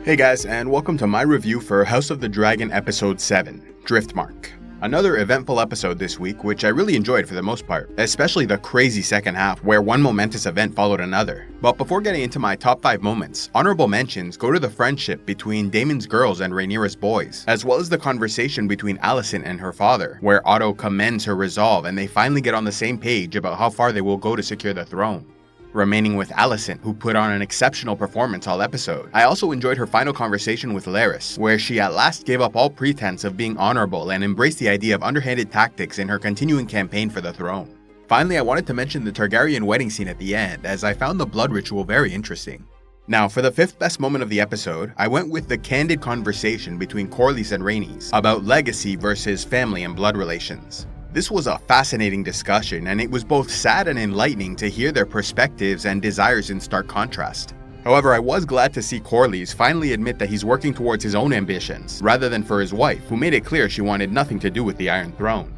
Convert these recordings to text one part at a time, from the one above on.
Hey guys, and welcome to my review for House of the Dragon Episode 7, Driftmark. Another eventful episode this week, which I really enjoyed for the most part, especially the crazy second half where one momentous event followed another. But before getting into my top 5 moments, honorable mentions go to the friendship between Daemon's girls and Rhaenyra's boys, as well as the conversation between Alicent and her father, where Otto commends her resolve and they finally get on the same page about how far they will go to secure the throne. Remaining with Alicent, who put on an exceptional performance all episode. I also enjoyed her final conversation with Larys, where she at last gave up all pretense of being honorable and embraced the idea of underhanded tactics in her continuing campaign for the throne. Finally, I wanted to mention the Targaryen wedding scene at the end, as I found the blood ritual very interesting. Now, for the 5th best moment of the episode, I went with the candid conversation between Corlys and Rhaenys about legacy versus family and blood relations. This was a fascinating discussion, and it was both sad and enlightening to hear their perspectives and desires in stark contrast. However, I was glad to see Corlys finally admit that he's working towards his own ambitions, rather than for his wife, who made it clear she wanted nothing to do with the Iron Throne.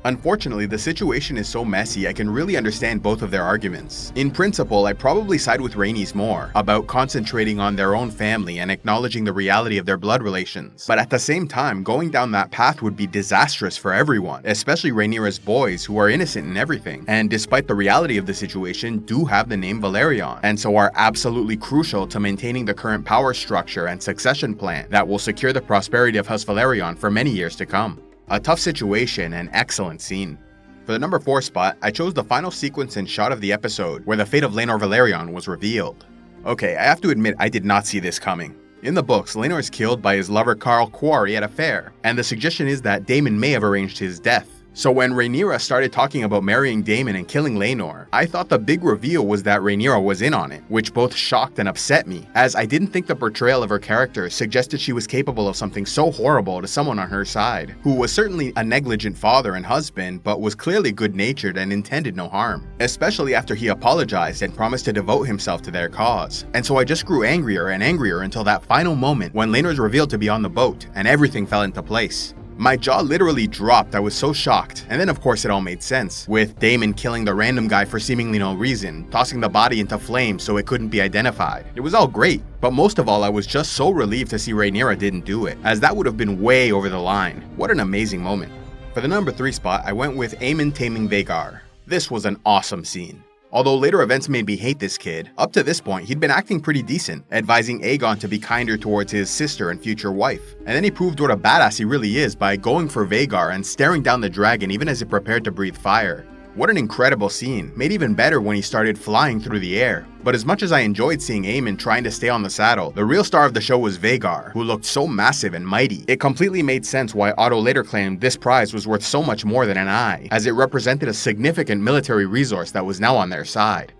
Unfortunately, the situation is so messy I can really understand both of their arguments. In principle, I probably side with Rhaenys more, about concentrating on their own family and acknowledging the reality of their blood relations. But at the same time, going down that path would be disastrous for everyone, especially Rhaenyra's boys who are innocent in everything, and despite the reality of the situation, do have the name Velaryon, and so are absolutely crucial to maintaining the current power structure and succession plan that will secure the prosperity of House Velaryon for many years to come. A tough situation and excellent scene. For the number 4 spot, I chose the final sequence and shot of the episode where the fate of Laenor Velaryon was revealed. Okay, I have to admit I did not see this coming. In the books, Laenor is killed by his lover Carl Quarry at a fair, and the suggestion is that Daemon may have arranged his death. So when Rhaenyra started talking about marrying Daemon and killing Laenor, I thought the big reveal was that Rhaenyra was in on it, which both shocked and upset me, as I didn't think the portrayal of her character suggested she was capable of something so horrible to someone on her side, who was certainly a negligent father and husband, but was clearly good-natured and intended no harm, especially after he apologized and promised to devote himself to their cause. And so I just grew angrier and angrier until that final moment when Laenor's revealed to be on the boat, and everything fell into place. My jaw literally dropped, I was so shocked, and then of course it all made sense, with Daemon killing the random guy for seemingly no reason, tossing the body into flames so it couldn't be identified. It was all great, but most of all I was just so relieved to see Rhaenyra didn't do it, as that would have been way over the line. What an amazing moment. For the number 3 spot, I went with Eamon taming Vegar. This was an awesome scene. Although later events made me hate this kid, up to this point he'd been acting pretty decent, advising Aegon to be kinder towards his sister and future wife. And then he proved what a badass he really is by going for Vegar and staring down the dragon even as it prepared to breathe fire. What an incredible scene, made even better when he started flying through the air. But as much as I enjoyed seeing Eamon trying to stay on the saddle, the real star of the show was Vegar, who looked so massive and mighty. It completely made sense why Otto later claimed this prize was worth so much more than an eye, as it represented a significant military resource that was now on their side.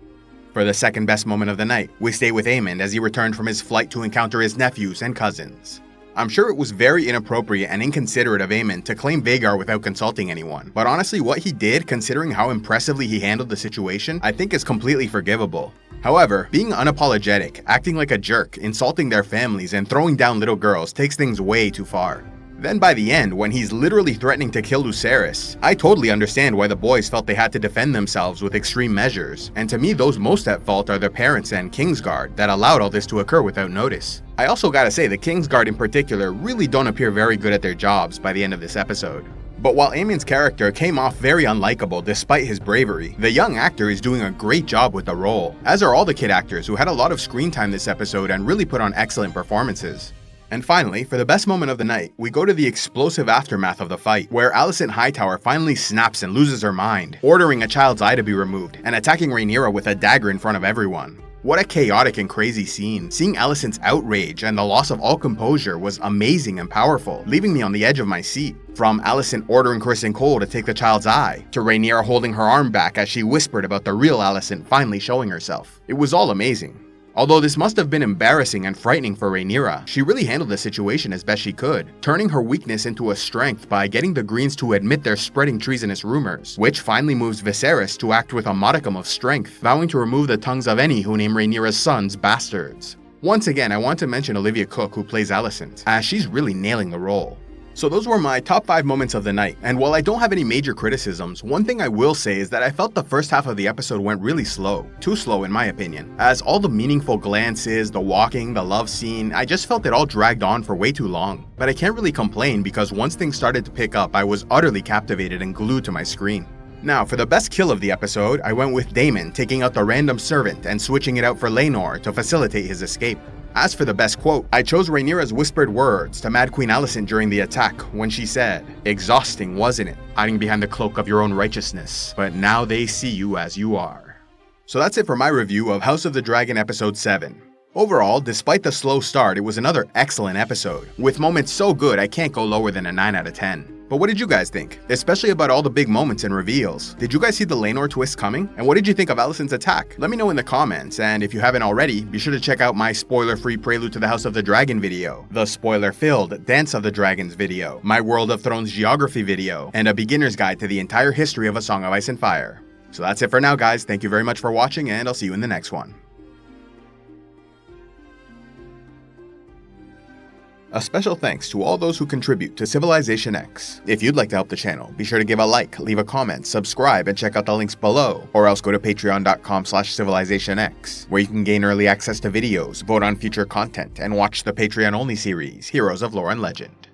For the second best moment of the night, we stay with Eamon as he returned from his flight to encounter his nephews and cousins. I'm sure it was very inappropriate and inconsiderate of Eamon to claim Vegar without consulting anyone, but honestly what he did, considering how impressively he handled the situation, I think is completely forgivable. However, being unapologetic, acting like a jerk, insulting their families, and throwing down little girls takes things way too far. Then by the end, when he's literally threatening to kill Lucerys, I totally understand why the boys felt they had to defend themselves with extreme measures, and to me those most at fault are their parents and Kingsguard that allowed all this to occur without notice. I also gotta say, the Kingsguard in particular really don't appear very good at their jobs by the end of this episode. But while Aemon's character came off very unlikable despite his bravery, the young actor is doing a great job with the role, as are all the kid actors who had a lot of screen time this episode and really put on excellent performances. And finally, for the best moment of the night, we go to the explosive aftermath of the fight, where Alicent Hightower finally snaps and loses her mind, ordering a child's eye to be removed, and attacking Rhaenyra with a dagger in front of everyone. What a chaotic and crazy scene. Seeing Alicent's outrage and the loss of all composure was amazing and powerful, leaving me on the edge of my seat. From Alicent ordering Criston Cole to take the child's eye, to Rhaenyra holding her arm back as she whispered about the real Alicent finally showing herself. It was all amazing. Although this must have been embarrassing and frightening for Rhaenyra, she really handled the situation as best she could, turning her weakness into a strength by getting the Greens to admit their spreading treasonous rumors, which finally moves Viserys to act with a modicum of strength, vowing to remove the tongues of any who name Rhaenyra's sons bastards. Once again, I want to mention Olivia Cooke, who plays Alicent, as she's really nailing the role. So those were my top 5 moments of the night, and while I don't have any major criticisms, one thing I will say is that I felt the first half of the episode went really slow. Too slow in my opinion. As all the meaningful glances, the walking, the love scene, I just felt it all dragged on for way too long. But I can't really complain because once things started to pick up, I was utterly captivated and glued to my screen. Now, for the best kill of the episode, I went with Daemon taking out the random servant and switching it out for Laenor to facilitate his escape. As for the best quote, I chose Rhaenyra's whispered words to Mad Queen Alicent during the attack when she said, "Exhausting, wasn't it? Hiding behind the cloak of your own righteousness, but now they see you as you are." So that's it for my review of House of the Dragon Episode 7. Overall, despite the slow start, it was another excellent episode. With moments so good, I can't go lower than a 9 out of 10. But what did you guys think? Especially about all the big moments and reveals. Did you guys see the Laenor twist coming? And what did you think of Alicent's attack? Let me know in the comments, and if you haven't already, be sure to check out my spoiler-free Prelude to the House of the Dragon video, the spoiler-filled Dance of the Dragons video, my World of Thrones geography video, and a beginner's guide to the entire history of A Song of Ice and Fire. So that's it for now, guys. Thank you very much for watching, and I'll see you in the next one. A special thanks to all those who contribute to CivilizationEx. If you'd like to help the channel, be sure to give a like, leave a comment, subscribe, and check out the links below, or else go to patreon.com/CivilizationEx, where you can gain early access to videos, vote on future content, and watch the Patreon-only series, Heroes of Lore and Legend.